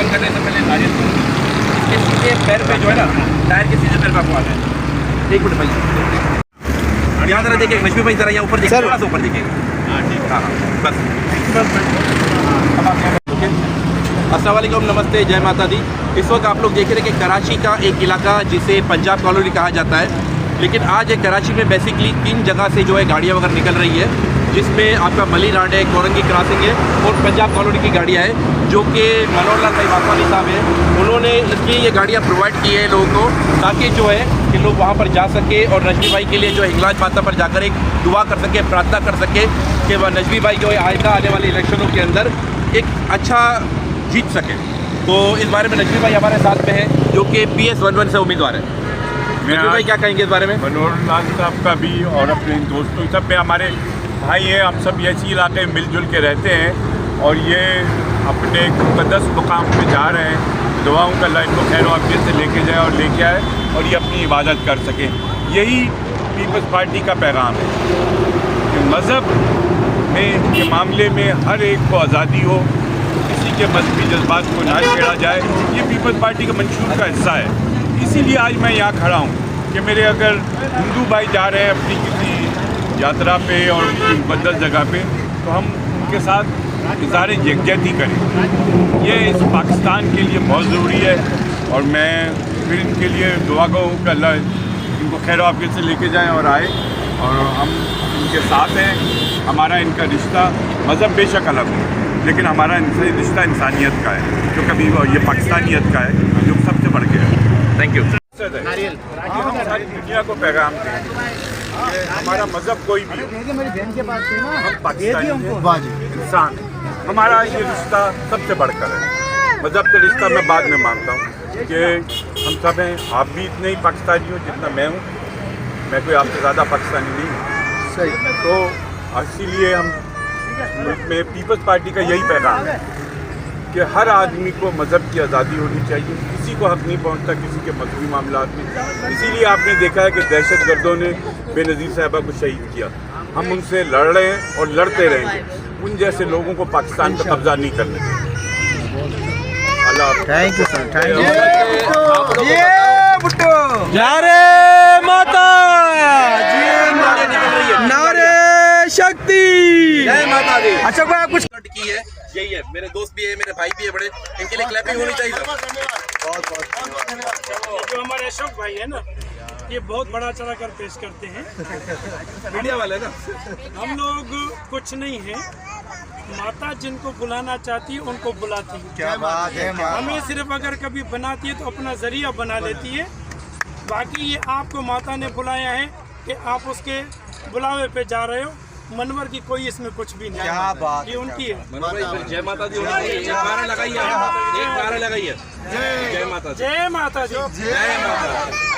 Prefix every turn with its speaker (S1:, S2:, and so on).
S1: On करने से पहले नारियल को इसके सीधे पैर पे जो है ना, टायर के सीधे पैर पे आपको आना है। एक मिनट भाई, यहाँ जरा देखिए नजमी भाई, जरा यहाँ ऊपर देखिए, थोड़ा सा ऊपर देखिए। हाँ ठीक, हाँ बस। अस्सलाम वालेकुम, नमस्ते, जय माता दी। इस वक्त आप लोग देख रहे हैं कि कराची का एक इलाका जिसे पंजाब कॉलोनी कहा जाता है, लेकिन आज कराची में बेसिकली 3 जगह से जो है गाड़ियाँ वगैरह निकल रही है, जिसमें आपका मली रांड है, कोरंगी क्रॉसिंग है और पंजाब कॉलोनी की गाड़ियाँ हैं, जो कि मनोहर लाल भाई वासवानी साहब हैं, उन्होंने इसलिए ये गाड़ियाँ प्रोवाइड की है लोगों को, ताकि जो है कि लोग वहाँ पर जा सके और नजमी भाई के लिए जो है हिंगलाज माता पर जाकर एक दुआ कर सके, प्रार्थना कर सके कि वह नजमी भाई जो है आइंदा आने वाले इलेक्शनों के अंदर एक अच्छा जीत सके। तो इस बारे में नजमी भाई हमारे साथ में है, जो कि PS11 से उम्मीदवार है। नजमी भाई क्या कहेंगे इस बारे में?
S2: मनोहर लाल साहब का भी और अपने दोस्तों सब में हमारे भाई हैं, हम सब इसी इलाके में मिलजुल के रहते हैं और ये अपने मुक़द्दस मुकाम पे जा रहे हैं। दुआओं का अल्लाह इनको खैर आफियत से लेके जाए और लेके आए और ये अपनी इबादत कर सकें। यही पीपल्स पार्टी का पैगाम है कि मज़हब में के मामले में हर एक को आज़ादी हो, किसी के मजहबी जज्बात को ना छेड़ा जाए, ये पीपल्स पार्टी का मंशूर का हिस्सा है। इसीलिए आज मैं यहाँ खड़ा हूँ कि मेरे अगर हिंदू भाई जा रहे हैं अपनी किसी यात्रा पे और किसी मुक़द्दस जगह पे, तो हम उनके साथ इज़हार यकजहती करें। ये इस पाकिस्तान के लिए बहुत ज़रूरी है और मैं फिर इनके लिए दुआ कहूँ कि अल्लाह इनको खैर आफियत से लेके जाएं और आए, और हम इनके साथ हैं। हमारा इनका रिश्ता मज़हब बेशक अलग हो, लेकिन हमारा इनसे रिश्ता इंसानियत का है, जो कभी ये पाकिस्तानियत का है, जो सबसे बढ़ के है।
S1: Thank you.
S2: हम सारी दुनिया को पैगाम दें कि हमारा मज़हब कोई भी हो, हम पाकिस्तानी इंसान, हमारा ये रिश्ता सबसे बढ़कर है। मज़हब का रिश्ता मैं बाद में मानता हूँ कि हम सब हैं, आप भी इतने ही पाकिस्तानी हो जितना मैं हूँ, मैं कोई आपसे ज़्यादा पाकिस्तानी नहीं हूँ। सही। तो इसीलिए हम मुल्क में पीपल्स पार्टी का यही पैगाम है कि हर आदमी को मज़हब की आज़ादी होनी चाहिए, किसी को हक़ नहीं पहुंचता किसी के मजहबी मामलात में। इसीलिए आपने देखा है कि दहशतगर्दों ने बेनज़ीर साहिबा को शहीद किया। हम उनसे लड़ रहे हैं और लड़ते रहेंगे, उन जैसे लोगों को पाकिस्तान पर कब्जा नहीं करने देंगे। Allah.
S3: Thank you sir, thank you.
S4: नारे माता, नारे शक्ति,
S1: जय माता दी।
S4: अच्छा कोई कुछ
S1: की है, यही है, मेरे दोस्त भी है, मेरे भाई भी है बड़े, इनके लिए क्लैपिंग होनी चाहिए सर।
S5: जो हमारे अशोक भाई है ना, ये बहुत बड़ा चढ़ा कर पेश करते हैं।
S1: मीडिया वाले ना,
S5: हम लोग कुछ नहीं है, माता जिनको बुलाना चाहती है उनको बुलाती है।
S3: क्या बात है।
S5: हमें सिर्फ अगर कभी बनाती है तो अपना जरिया बना लेती है। बाकी ये आपको माता ने बुलाया है कि आप उसके बुलावे पे जा रहे हो। मनवर की कोई इसमें कुछ भी नहीं।
S3: क्या बात,
S5: ये उनकी है।
S1: जय माता दी। एक नारा लगाइए, एक नारा लगाइए, जय माता दी,
S5: जय माता दी,
S1: जय माता दी।